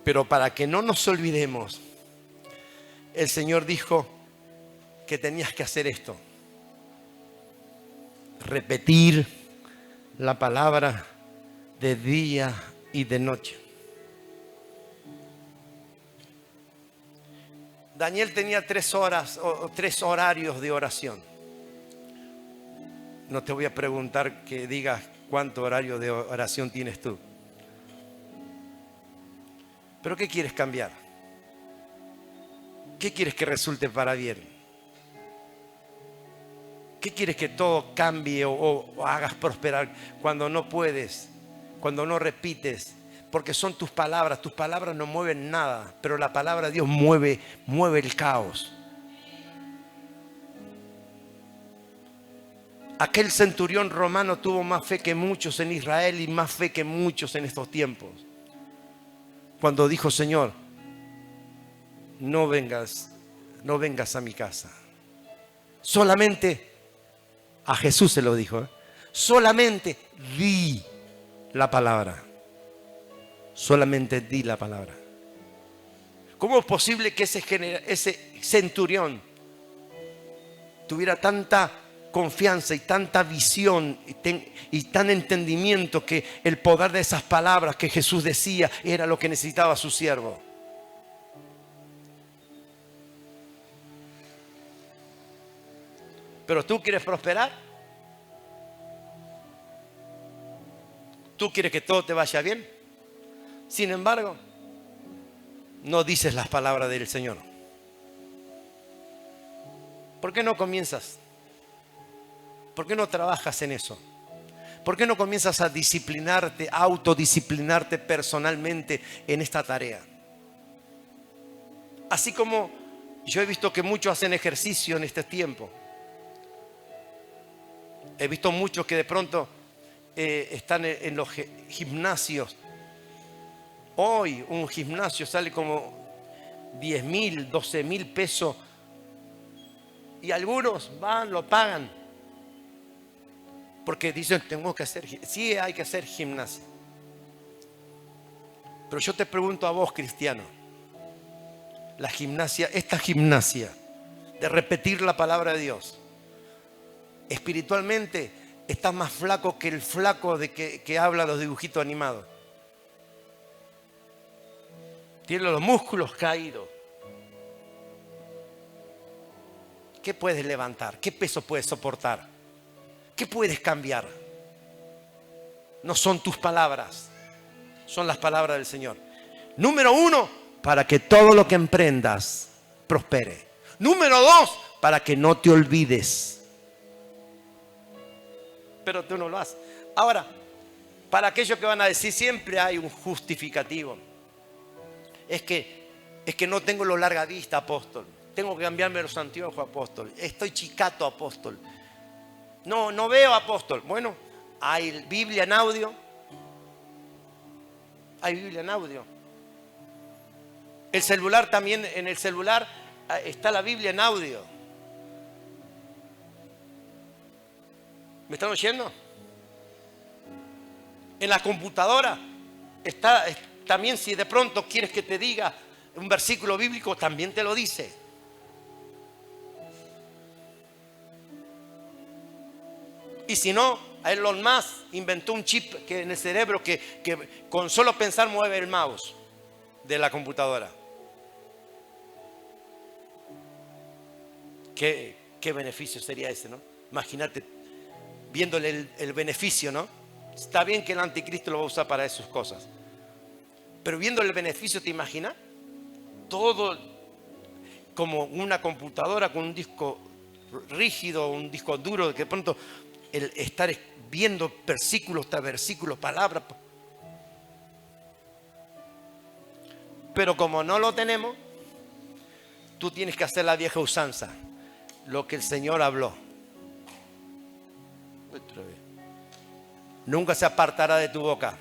Pero para que no nos olvidemos, el Señor dijo que tenías que hacer esto: repetir la palabra de día y de noche. Daniel tenía 3 horas o 3 horarios de oración. No te voy a preguntar que digas cuánto horario de oración tienes tú. Pero ¿qué quieres cambiar? ¿Qué quieres que resulte para bien? ¿Qué quieres que todo cambie o hagas prosperar cuando no puedes? Cuando no repites, porque son tus palabras no mueven nada, pero la palabra de Dios mueve el caos. Aquel centurión romano tuvo más fe que muchos en Israel y más fe que muchos en estos tiempos. Cuando dijo: Señor, no vengas a mi casa. Solamente, a Jesús se lo dijo, solamente di la palabra. Solamente di la palabra. ¿Cómo es posible que ese centurión tuviera tanta confianza y tanta visión y tan entendimiento que el poder de esas palabras que Jesús decía era lo que necesitaba su siervo? ¿Pero tú quieres prosperar? ¿Tú quieres que todo te vaya bien? Sin embargo, no dices las palabras del Señor. ¿Por qué no comienzas? ¿Por qué no trabajas en eso? ¿Por qué no comienzas a disciplinarte, a autodisciplinarte personalmente en esta tarea? Así como yo he visto que muchos hacen ejercicio en este tiempo. He visto muchos que de pronto están en los gimnasios. Hoy un gimnasio sale como 10.000, 12.000 pesos. Y algunos van, lo pagan. Porque dicen, tengo que hacer, sí hay que hacer gimnasia. Pero yo te pregunto a vos, cristiano, esta gimnasia de repetir la palabra de Dios, espiritualmente estás más flaco que el flaco de que habla los dibujitos animados. Tiene los músculos caídos. ¿Qué puedes levantar? ¿Qué peso puedes soportar? ¿Qué puedes cambiar? No son tus palabras, son las palabras del Señor. Número 1, para que todo lo que emprendas prospere. Número 2, para que no te olvides. Pero tú no lo haces. Ahora, para aquellos que van a decir, siempre hay un justificativo. Es que no tengo lo larga vista, apóstol. Tengo que cambiarme los anteojos, apóstol. Estoy chicato, apóstol. No veo, apóstol. Bueno, hay Biblia en audio. Hay Biblia en audio. El celular también, en el celular está la Biblia en audio. ¿Me están oyendo? En la computadora está también, si de pronto quieres que te diga un versículo bíblico, también te lo dice. Y si no, Elon Musk inventó un chip en el cerebro que con solo pensar mueve el mouse de la computadora. ¿Qué beneficio sería ese, no? Imagínate, viéndole el beneficio, ¿no? Está bien que el anticristo lo va a usar para esas cosas. Pero viéndole el beneficio, ¿te imaginas? Todo como una computadora con un disco rígido, un disco duro, que de pronto el estar viendo versículos tras versículos, palabras. Pero como no lo tenemos, tú tienes que hacer la vieja usanza, lo que el Señor habló. Nunca se apartará de tu boca.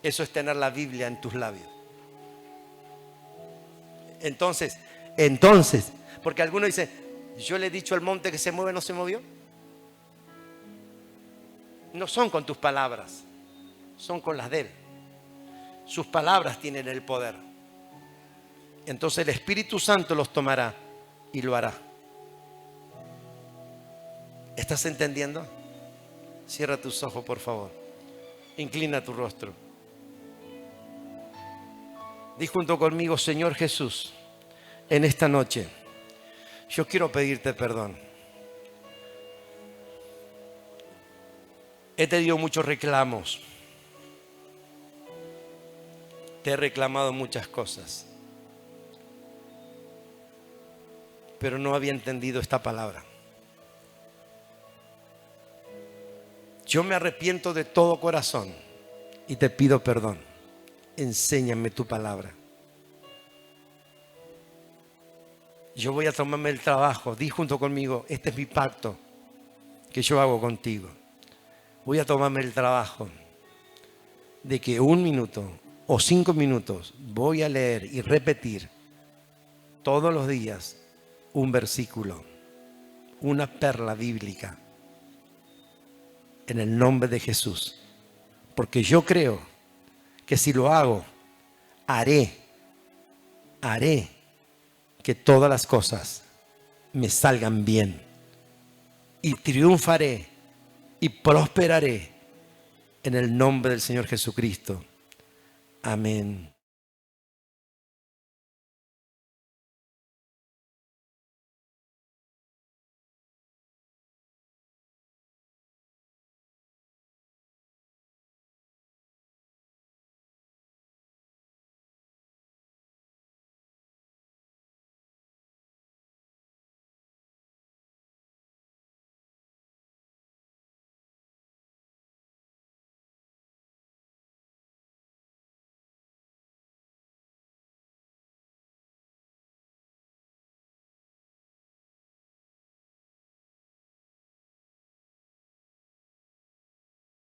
Eso es tener la Biblia en tus labios. Entonces, porque algunos dicen, yo le he dicho al monte que se mueve, ¿no se movió? No son con tus palabras, son con las de Él. Sus palabras tienen el poder. Entonces el Espíritu Santo los tomará y lo hará. ¿Estás entendiendo? Cierra tus ojos, por favor. Inclina tu rostro. Di junto conmigo, Señor Jesús, en esta noche, yo quiero pedirte perdón. He tenido muchos reclamos. Te he reclamado muchas cosas. Pero no había entendido esta palabra. Yo me arrepiento de todo corazón y te pido perdón. Enséñame tu palabra. Yo voy a tomarme el trabajo. Di junto conmigo, este es mi pacto que yo hago contigo. Voy a tomarme el trabajo de que 1 minuto o 5 minutos voy a leer y repetir todos los días un versículo, una perla bíblica, en el nombre de Jesús. Porque yo creo que si lo hago, haré que todas las cosas me salgan bien. Y triunfaré y prosperaré en el nombre del Señor Jesucristo. Amén.